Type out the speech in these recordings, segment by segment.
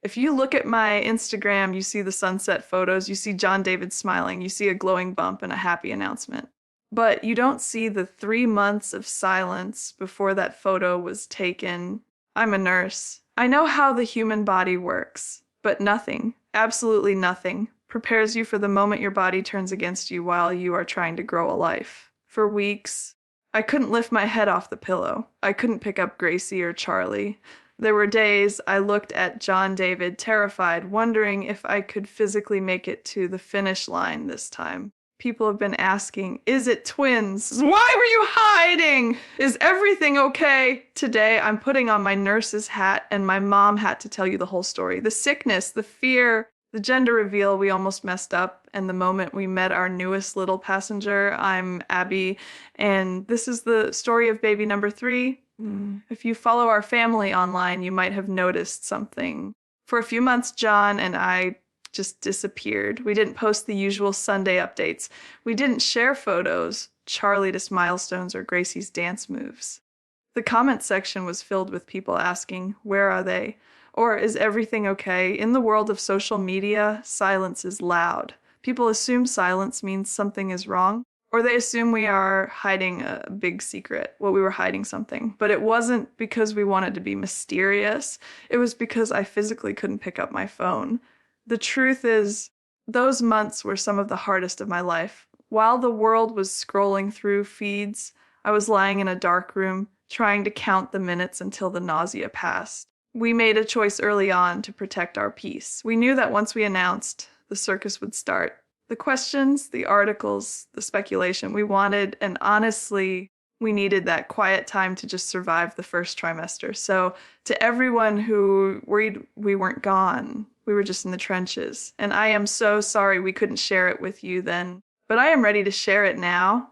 If you look at my Instagram, you see the sunset photos, you see John David smiling, you see a glowing bump and a happy announcement. But you don't see the 3 months of silence before that photo was taken. I'm a nurse. I know how the human body works, but nothing, absolutely nothing, prepares you for the moment your body turns against you while you are trying to grow a life. For weeks, I couldn't lift my head off the pillow. I couldn't pick up Gracie or Charlie. There were days I looked at John David terrified, wondering if I could physically make it to the finish line this time. People have been asking, is it twins? Why were you hiding? Is everything okay? Today, I'm putting on my nurse's hat and my mom hat to tell you the whole story. The sickness, the fear, the gender reveal we almost messed up, and the moment we met our newest little passenger. I'm Abbie, and this is the story of baby number 3. If you follow our family online, you might have noticed something. For a few months, John and I just disappeared. We didn't post the usual Sunday updates. We didn't share photos, Charlie's milestones, or Gracie's dance moves. The comment section was filled with people asking, where are they? Or is everything okay? In the world of social media, silence is loud. People assume silence means something is wrong, or they assume we are hiding a big secret, we were hiding something. But it wasn't because we wanted to be mysterious. It was because I physically couldn't pick up my phone. The truth is, those months were some of the hardest of my life. While the world was scrolling through feeds, I was lying in a dark room, trying to count the minutes until the nausea passed. We made a choice early on to protect our peace. We knew that once we announced, the circus would start. The questions, the articles, the speculation we wanted, and honestly, we needed that quiet time to just survive the first trimester. So to everyone who worried we weren't gone, we were just in the trenches. And I am so sorry we couldn't share it with you then, but I am ready to share it now.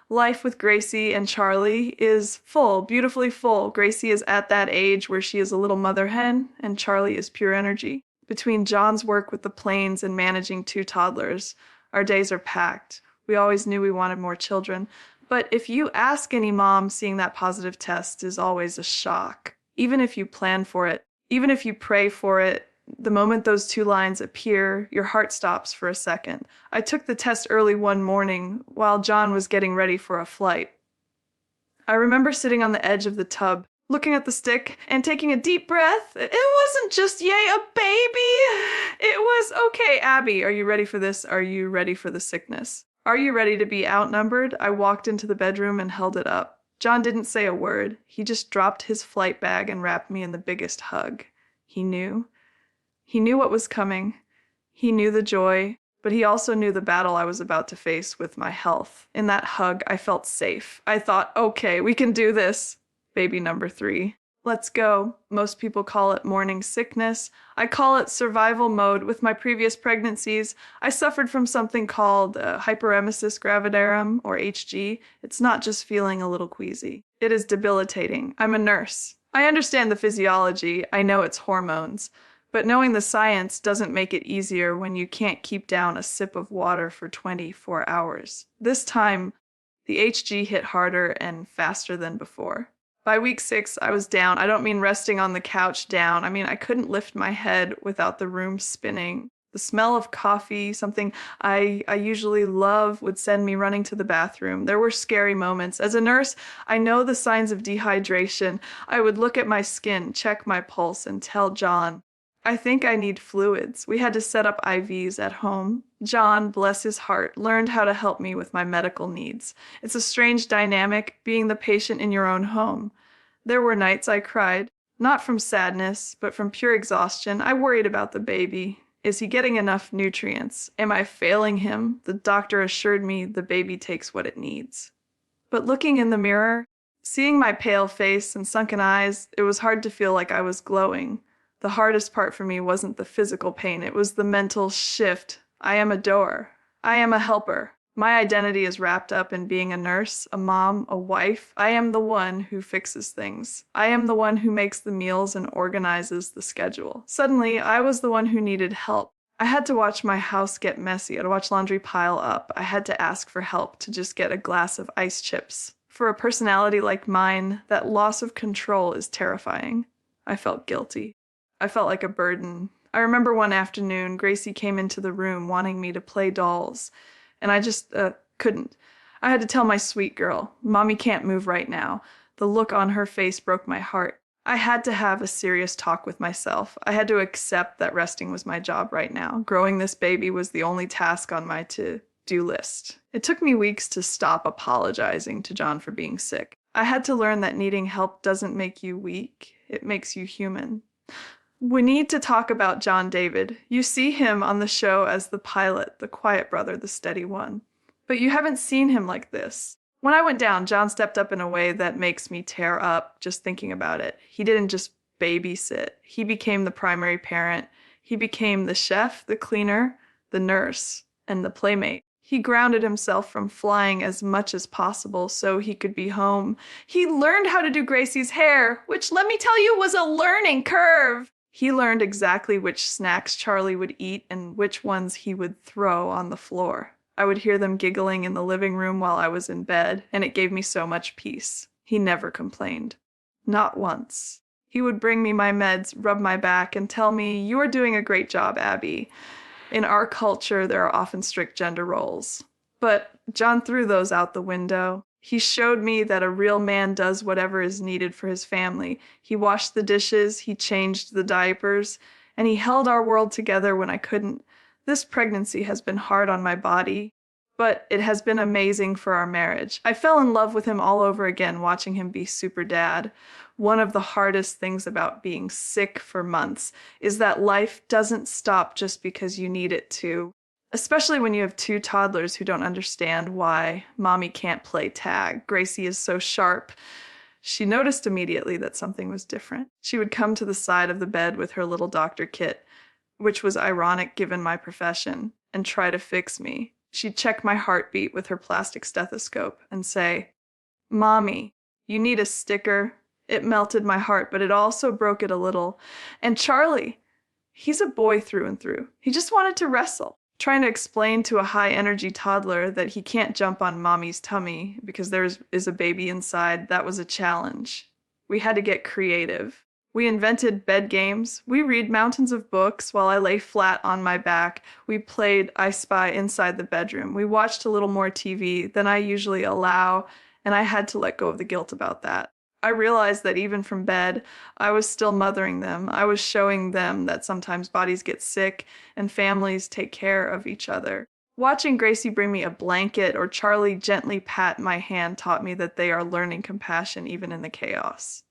Life with Gracie and Charlie is full, beautifully full. Gracie is at that age where she is a little mother hen, and Charlie is pure energy. Between John's work with the planes and managing 2 toddlers, our days are packed. We always knew we wanted more children. But if you ask any mom, seeing that positive test is always a shock. Even if you plan for it, even if you pray for it, the moment those 2 lines appear, your heart stops for a second. I took the test early one morning while John was getting ready for a flight. I remember sitting on the edge of the tub, looking at the stick and taking a deep breath. It wasn't just, yay, a baby. It was, okay, Abbie, are you ready for this? Are you ready for the sickness? Are you ready to be outnumbered? I walked into the bedroom and held it up. John didn't say a word. He just dropped his flight bag and wrapped me in the biggest hug. He knew. He knew what was coming. He knew the joy, but he also knew the battle I was about to face with my health. In that hug, I felt safe. I thought, okay, we can do this. Baby number 3. Let's go. Most people call it morning sickness. I call it survival mode. With my previous pregnancies, I suffered from something called hyperemesis gravidarum, or HG. It's not just feeling a little queasy. It is debilitating. I'm a nurse. I understand the physiology. I know it's hormones. But knowing the science doesn't make it easier when you can't keep down a sip of water for 24 hours. This time, the HG hit harder and faster than before. By week 6, I was down. I don't mean resting on the couch down. I mean, I couldn't lift my head without the room spinning. The smell of coffee, something I usually love, would send me running to the bathroom. There were scary moments. As a nurse, I know the signs of dehydration. I would look at my skin, check my pulse, and tell John, I think I need fluids. We had to set up IVs at home. John, bless his heart, learned how to help me with my medical needs. It's a strange dynamic, being the patient in your own home. There were nights I cried, not from sadness, but from pure exhaustion. I worried about the baby. Is he getting enough nutrients? Am I failing him? The doctor assured me the baby takes what it needs. But looking in the mirror, seeing my pale face and sunken eyes, it was hard to feel like I was glowing. The hardest part for me wasn't the physical pain, it was the mental shift. I am a doer. I am a helper. My identity is wrapped up in being a nurse, a mom, a wife. I am the one who fixes things. I am the one who makes the meals and organizes the schedule. Suddenly, I was the one who needed help. I had to watch my house get messy. I had to watch laundry pile up. I had to ask for help to just get a glass of ice chips. For a personality like mine, that loss of control is terrifying. I felt guilty. I felt like a burden. I remember one afternoon, Gracie came into the room wanting me to play dolls, and I just couldn't. I had to tell my sweet girl, Mommy can't move right now. The look on her face broke my heart. I had to have a serious talk with myself. I had to accept that resting was my job right now. Growing this baby was the only task on my to-do list. It took me weeks to stop apologizing to John for being sick. I had to learn that needing help doesn't make you weak. It makes you human. We need to talk about John David. You see him on the show as the pilot, the quiet brother, the steady one. But you haven't seen him like this. When I went down, John stepped up in a way that makes me tear up just thinking about it. He didn't just babysit. He became the primary parent. He became the chef, the cleaner, the nurse, and the playmate. He grounded himself from flying as much as possible so he could be home. He learned how to do Gracie's hair, which, let me tell you, was a learning curve. He learned exactly which snacks Charlie would eat and which ones he would throw on the floor. I would hear them giggling in the living room while I was in bed, and it gave me so much peace. He never complained. Not once. He would bring me my meds, rub my back, and tell me, "You are doing a great job, Abbie." In our culture, there are often strict gender roles. But John threw those out the window. He showed me that a real man does whatever is needed for his family. He washed the dishes, he changed the diapers, and he held our world together when I couldn't. This pregnancy has been hard on my body, but it has been amazing for our marriage. I fell in love with him all over again watching him be super dad. One of the hardest things about being sick for months is that life doesn't stop just because you need it to. Especially when you have two toddlers who don't understand why Mommy can't play tag. Gracie is so sharp. She noticed immediately that something was different. She would come to the side of the bed with her little doctor kit, which was ironic given my profession, and try to fix me. She'd check my heartbeat with her plastic stethoscope and say, "Mommy, you need a sticker." It melted my heart, but it also broke it a little. And Charlie, he's a boy through and through. He just wanted to wrestle. Trying to explain to a high-energy toddler that he can't jump on Mommy's tummy because there is a baby inside, that was a challenge. We had to get creative. We invented bed games. We read mountains of books while I lay flat on my back. We played I Spy inside the bedroom. We watched a little more TV than I usually allow, and I had to let go of the guilt about that. I realized that even from bed, I was still mothering them. I was showing them that sometimes bodies get sick and families take care of each other. Watching Gracie bring me a blanket or Charlie gently pat my hand taught me that they are learning compassion even in the chaos.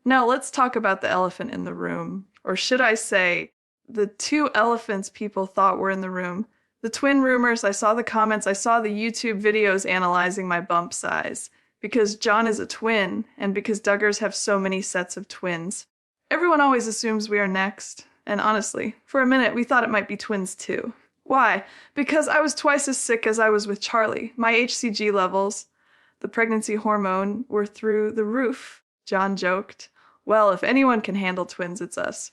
Now let's talk about the elephant in the room, or should I say, the two elephants people thought were in the room. The twin rumors, I saw the comments, I saw the YouTube videos analyzing my bump size. Because John is a twin, and because Duggars have so many sets of twins. Everyone always assumes we are next, and honestly, for a minute we thought it might be twins too. Why? Because I was twice as sick as I was with Charlie. My HCG levels, the pregnancy hormone, were through the roof. John joked, "Well, if anyone can handle twins, it's us."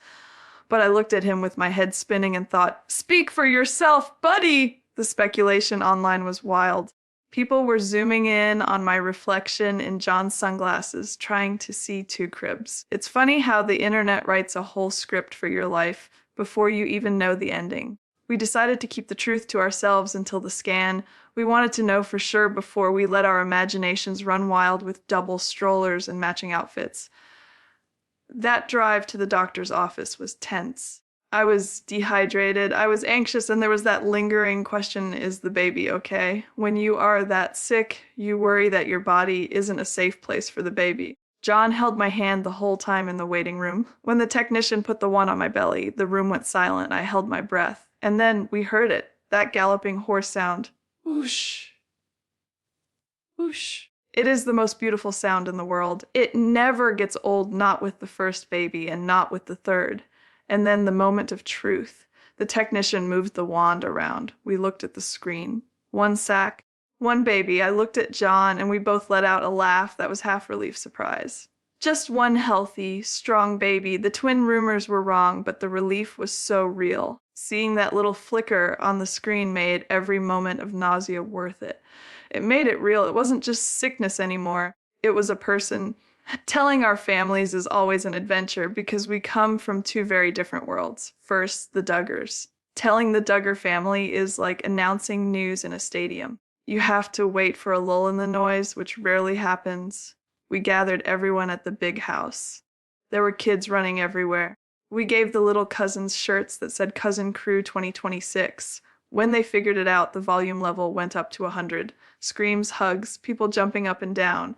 But I looked at him with my head spinning and thought, "Speak for yourself, buddy!" The speculation online was wild. People were zooming in on my reflection in John's sunglasses, trying to see two cribs. It's funny how the internet writes a whole script for your life before you even know the ending. We decided to keep the truth to ourselves until the scan. We wanted to know for sure before we let our imaginations run wild with double strollers and matching outfits. That drive to the doctor's office was tense. I was dehydrated, I was anxious, and there was that lingering question, is the baby okay? When you are that sick, you worry that your body isn't a safe place for the baby. John held my hand the whole time in the waiting room. When the technician put the one on my belly, the room went silent. I held my breath. And then we heard it, that galloping horse sound. Whoosh. Whoosh. It is the most beautiful sound in the world. It never gets old, not with the first baby and not with the third. And then the moment of truth. The technician moved the wand around. We looked at the screen. One sack, one baby. I looked at John, and we both let out a laugh that was half relief, surprise. Just one healthy, strong baby. The twin rumors were wrong, but the relief was so real. Seeing that little flicker on the screen made every moment of nausea worth it. It made it real. It wasn't just sickness anymore. It was a person. Telling our families is always an adventure because we come from two very different worlds. First, the Duggars. Telling the Duggar family is like announcing news in a stadium. You have to wait for a lull in the noise, which rarely happens. We gathered everyone at the big house. There were kids running everywhere. We gave the little cousins shirts that said Cousin Crew 2026. When they figured it out, the volume level went up to 100. Screams, hugs, people jumping up and down.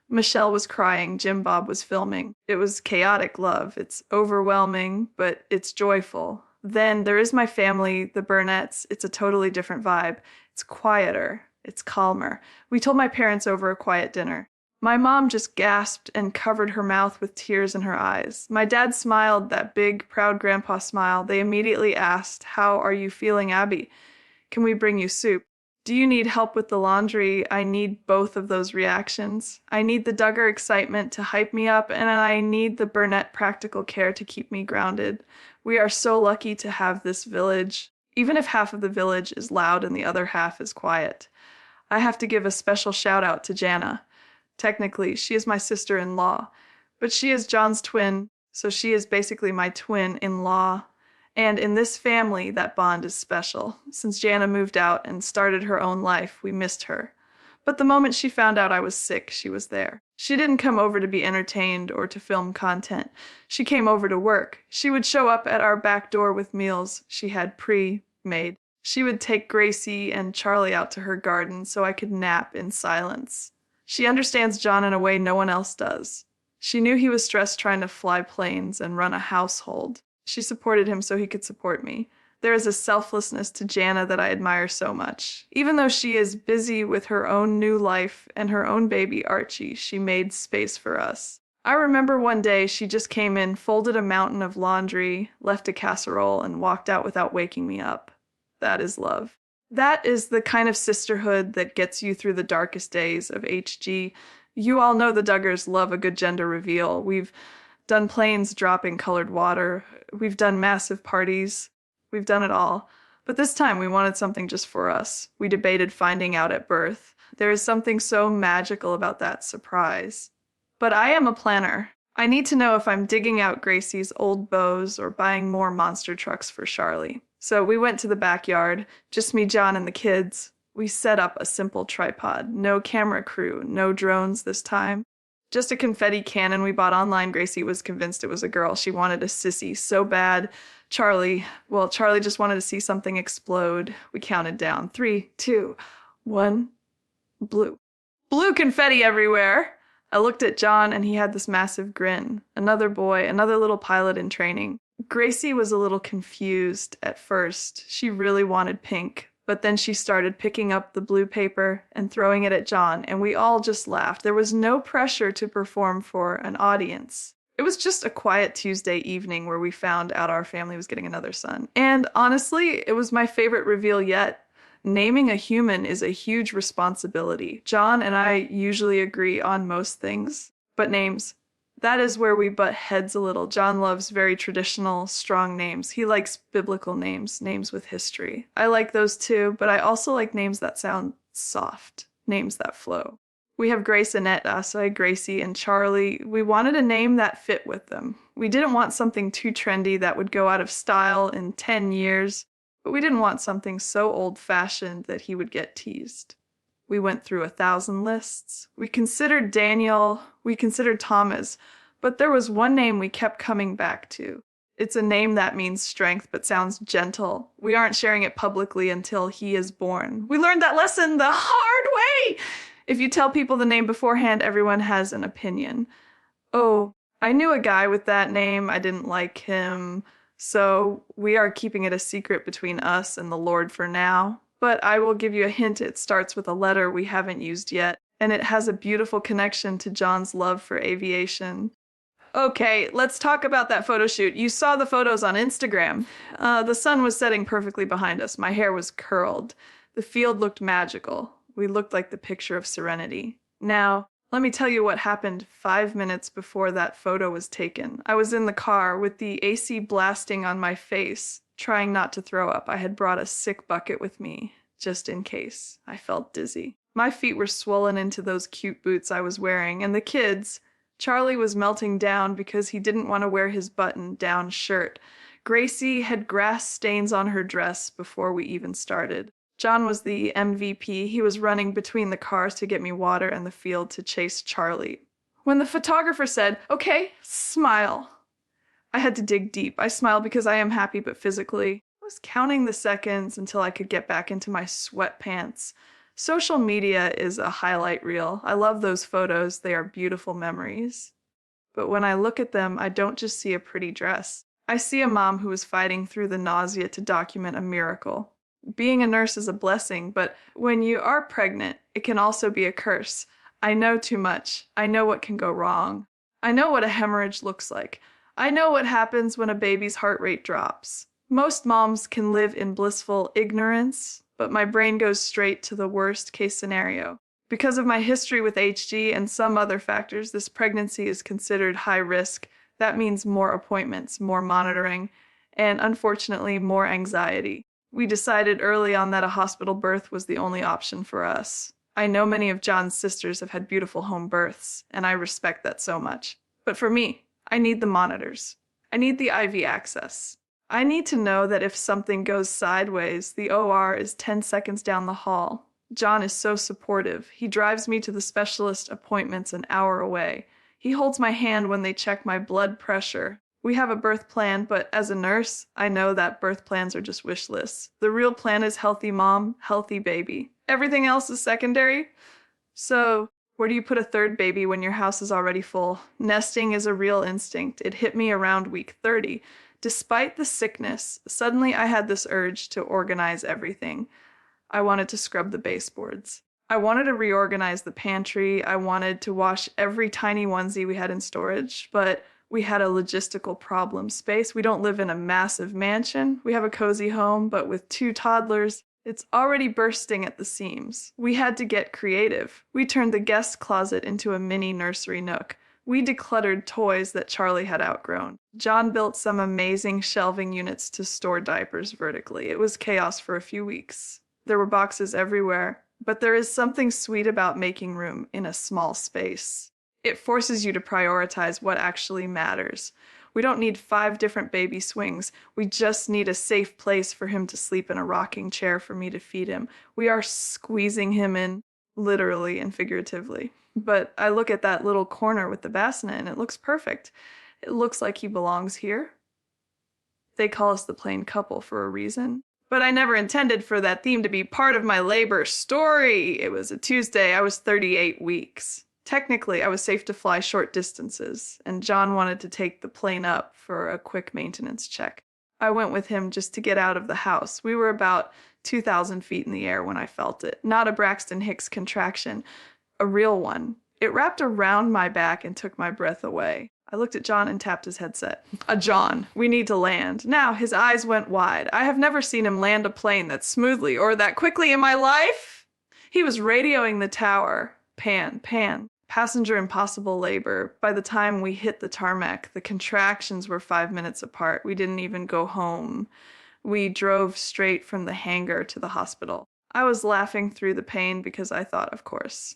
Michelle was crying, Jim Bob was filming. It was chaotic love. It's overwhelming, but it's joyful. Then there is my family, the Burnett's. It's a totally different vibe. It's quieter. It's calmer. We told my parents over a quiet dinner. My mom just gasped and covered her mouth with tears in her eyes. My dad smiled, that big, proud grandpa smile. They immediately asked, "How are you feeling, Abbie? Can we bring you soup? Do you need help with the laundry?" I need both of those reactions. I need the Duggar excitement to hype me up, and I need the Burnett practical care to keep me grounded. We are so lucky to have this village, even if half of the village is loud and the other half is quiet. I have to give a special shout out to Jana. Technically, she is my sister-in-law, but she is John's twin, so she is basically my twin-in-law. And in this family, that bond is special. Since Jana moved out and started her own life, we missed her. But the moment she found out I was sick, she was there. She didn't come over to be entertained or to film content. She came over to work. She would show up at our back door with meals she had pre-made. She would take Gracie and Charlie out to her garden so I could nap in silence. She understands John in a way no one else does. She knew he was stressed trying to fly planes and run a household. She supported him so he could support me. There is a selflessness to Jana that I admire so much. Even though she is busy with her own new life and her own baby Archie, she made space for us. I remember one day she just came in, folded a mountain of laundry, left a casserole, and walked out without waking me up. That is love. That is the kind of sisterhood that gets you through the darkest days of HG. You all know the Duggars love a good gender reveal. We've done planes dropping colored water. We've done massive parties. We've done it all. But this time we wanted something just for us. We debated finding out at birth. There is something so magical about that surprise. But I am a planner. I need to know if I'm digging out Gracie's old bows or buying more monster trucks for Charlie. So we went to the backyard, just me, John, and the kids. We set up a simple tripod. No camera crew, no drones this time. Just a confetti cannon we bought online. Gracie was convinced it was a girl. She wanted a sissy so bad. Charlie just wanted to see something explode. We counted down. 3, 2, 1, blue. Blue confetti everywhere. I looked at John and he had this massive grin. Another boy, another little pilot in training. Gracie was a little confused at first. She really wanted pink, but then she started picking up the blue paper and throwing it at John, and we all just laughed. There was no pressure to perform for an audience. It was just a quiet Tuesday evening where we found out our family was getting another son. And honestly, it was my favorite reveal yet. Naming a human is a huge responsibility. John and I usually agree on most things, but names, that is where we butt heads a little. John loves very traditional, strong names. He likes biblical names, names with history. I like those too, but I also like names that sound soft, names that flow. We have Grace, Annette, Asai, Gracie, and Charlie. We wanted a name that fit with them. We didn't want something too trendy that would go out of style in 10 years, but we didn't want something so old-fashioned that he would get teased. We went through 1,000 lists. We considered Daniel, we considered Thomas, but there was one name we kept coming back to. It's a name that means strength but sounds gentle. We aren't sharing it publicly until he is born. We learned that lesson the hard way! If you tell people the name beforehand, everyone has an opinion. Oh, I knew a guy with that name. I didn't like him. So we are keeping it a secret between us and the Lord for now. But I will give you a hint. It starts with a letter we haven't used yet, and it has a beautiful connection to John's love for aviation. Okay, let's talk about that photo shoot. You saw the photos on Instagram. The sun was setting perfectly behind us. My hair was curled. The field looked magical. We looked like the picture of serenity. Now, let me tell you what happened 5 minutes before that photo was taken. I was in the car with the AC blasting on my face, trying not to throw up. I had brought a sick bucket with me, just in case. I felt dizzy. My feet were swollen into those cute boots I was wearing, and the kids, Charlie was melting down because he didn't want to wear his button-down shirt. Gracie had grass stains on her dress before we even started. John was the MVP. He was running between the cars to get me water and the field to chase Charlie. When the photographer said, "Okay, smile," I had to dig deep. I smiled because I am happy, but physically, I was counting the seconds until I could get back into my sweatpants. Social media is a highlight reel. I love those photos. They are beautiful memories. But when I look at them, I don't just see a pretty dress. I see a mom who is fighting through the nausea to document a miracle. Being a nurse is a blessing, but when you are pregnant, it can also be a curse. I know too much. I know what can go wrong. I know what a hemorrhage looks like. I know what happens when a baby's heart rate drops. Most moms can live in blissful ignorance, but my brain goes straight to the worst case scenario. Because of my history with HG and some other factors, this pregnancy is considered high risk. That means more appointments, more monitoring, and unfortunately, more anxiety. We decided early on that a hospital birth was the only option for us. I know many of John's sisters have had beautiful home births, and I respect that so much. But for me, I need the monitors. I need the IV access. I need to know that if something goes sideways, the OR is 10 seconds down the hall. John is so supportive. He drives me to the specialist appointments an hour away. He holds my hand when they check my blood pressure. We have a birth plan, but as a nurse, I know that birth plans are just wish lists. The real plan is healthy mom, healthy baby. Everything else is secondary. So, where do you put a third baby when your house is already full? Nesting is a real instinct. It hit me around week 30. Despite the sickness, suddenly I had this urge to organize everything. I wanted to scrub the baseboards. I wanted to reorganize the pantry. I wanted to wash every tiny onesie we had in storage, but we had a logistical problem. Space. We don't live in a massive mansion. We have a cozy home, but with 2 toddlers, it's already bursting at the seams. We had to get creative. We turned the guest closet into a mini nursery nook. We decluttered toys that Charlie had outgrown. John built some amazing shelving units to store diapers vertically. It was chaos for a few weeks. There were boxes everywhere, but there is something sweet about making room in a small space. It forces you to prioritize what actually matters. We don't need 5 different baby swings. We just need a safe place for him to sleep in a rocking chair for me to feed him. We are squeezing him in, literally and figuratively. But I look at that little corner with the bassinet and it looks perfect. It looks like he belongs here. They call us the plain couple for a reason. But I never intended for that theme to be part of my labor story. It was a Tuesday. I was 38 weeks. Technically, I was safe to fly short distances, and John wanted to take the plane up for a quick maintenance check. I went with him just to get out of the house. We were about 2,000 feet in the air when I felt it. Not a Braxton Hicks contraction, a real one. It wrapped around my back and took my breath away. I looked at John and tapped his headset. John, we need to land. Now his eyes went wide. I have never seen him land a plane that smoothly or that quickly in my life. He was radioing the tower. Pan, pan. Passenger impossible labor. By the time we hit the tarmac, the contractions were 5 minutes apart. We didn't even go home. We drove straight from the hangar to the hospital. I was laughing through the pain because I thought, of course.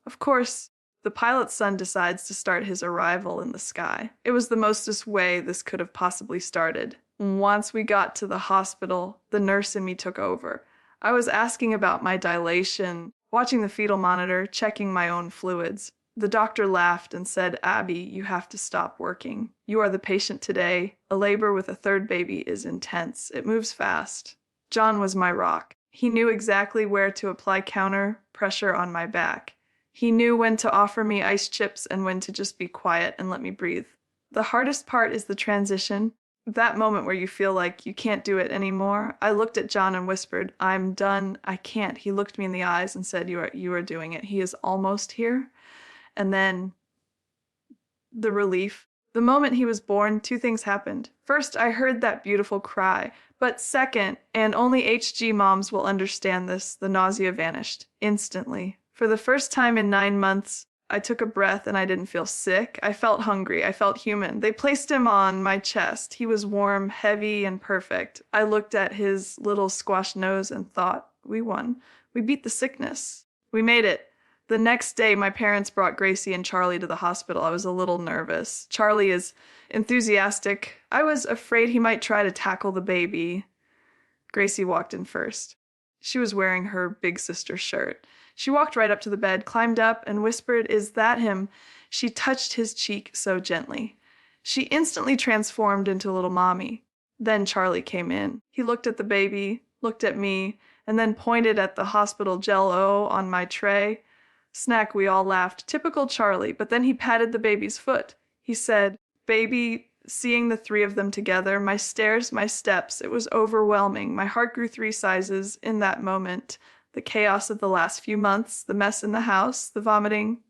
Of course, the pilot's son decides to start his arrival in the sky. It was the mostest way this could have possibly started. Once we got to the hospital, the nurse in me took over. I was asking about my dilation, watching the fetal monitor, checking my own fluids. The doctor laughed and said, "Abbie, you have to stop working. You are the patient today. A labor with a third baby is intense. It moves fast." John was my rock. He knew exactly where to apply counter pressure on my back. He knew when to offer me ice chips and when to just be quiet and let me breathe. The hardest part is the transition. That moment where you feel like you can't do it anymore. I looked at John and whispered, "I'm done. I can't." He looked me in the eyes and said, You are doing it. He is almost here." And then the relief. The moment he was born, 2 things happened. First, I heard that beautiful cry. But second, and only HG moms will understand this, the nausea vanished instantly. For the first time in 9 months, I took a breath and I didn't feel sick. I felt hungry. I felt human. They placed him on my chest. He was warm, heavy, and perfect. I looked at his little squashed nose and thought, we won. We beat the sickness. We made it. The next day, my parents brought Gracie and Charlie to the hospital. I was a little nervous. Charlie is enthusiastic. I was afraid he might try to tackle the baby. Gracie walked in first. She was wearing her big sister's shirt. She walked right up to the bed, climbed up, and whispered, "Is that him?" She touched his cheek so gently. She instantly transformed into little mommy. Then Charlie came in. He looked at the baby, looked at me, and then pointed at the hospital Jell-O on my tray. Snack, we all laughed. Typical Charlie, but then he patted the baby's foot. He said, "Baby," seeing the three of them together, my stairs, my steps, it was overwhelming. My heart grew 3 sizes in that moment. The chaos of the last few months, the mess in the house, the vomiting,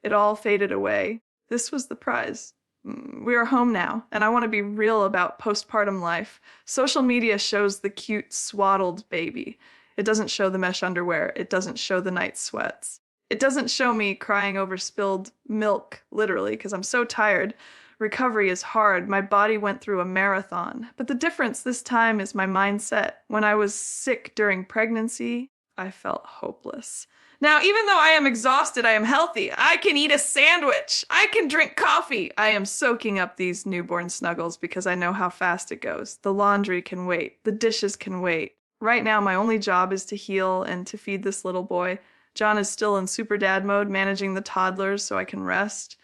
it all faded away. This was the prize. We are home now, and I want to be real about postpartum life. Social media shows the cute, swaddled baby. It doesn't show the mesh underwear. It doesn't show the night sweats. It doesn't show me crying over spilled milk, literally, because I'm so tired. Recovery is hard. My body went through a marathon. But the difference this time is my mindset. When I was sick during pregnancy, I felt hopeless. Now, even though I am exhausted, I am healthy. I can eat a sandwich. I can drink coffee. I am soaking up these newborn snuggles because I know how fast it goes. The laundry can wait. The dishes can wait. Right now, my only job is to heal and to feed this little boy. John is still in super dad mode, managing the toddlers so I can rest.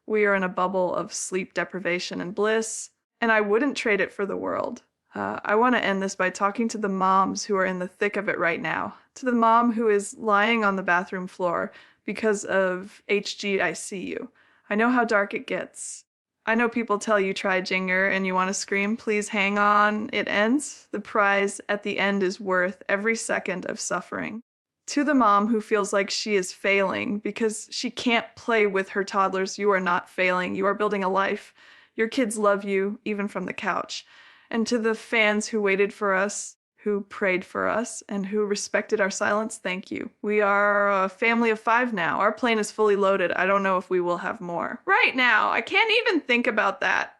We are in a bubble of sleep deprivation and bliss, and I wouldn't trade it for the world. I want to end this by talking to the moms who are in the thick of it right now. To the mom who is lying on the bathroom floor because of HGICU. I know how dark it gets. I know people tell you try Jinger and you want to scream, please hang on, it ends. The prize at the end is worth every second of suffering. To the mom who feels like she is failing because she can't play with her toddlers, you are not failing. You are building a life. Your kids love you, even from the couch. And to the fans who waited for us, who prayed for us, and who respected our silence, thank you. We are a family of 5 now. Our plane is fully loaded. I don't know if we will have more. Right now, I can't even think about that.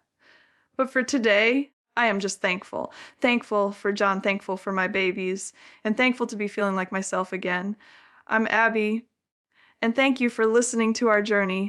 But for today, I am just thankful. Thankful for John, thankful for my babies, and thankful to be feeling like myself again. I'm Abbie, and thank you for listening to our journey.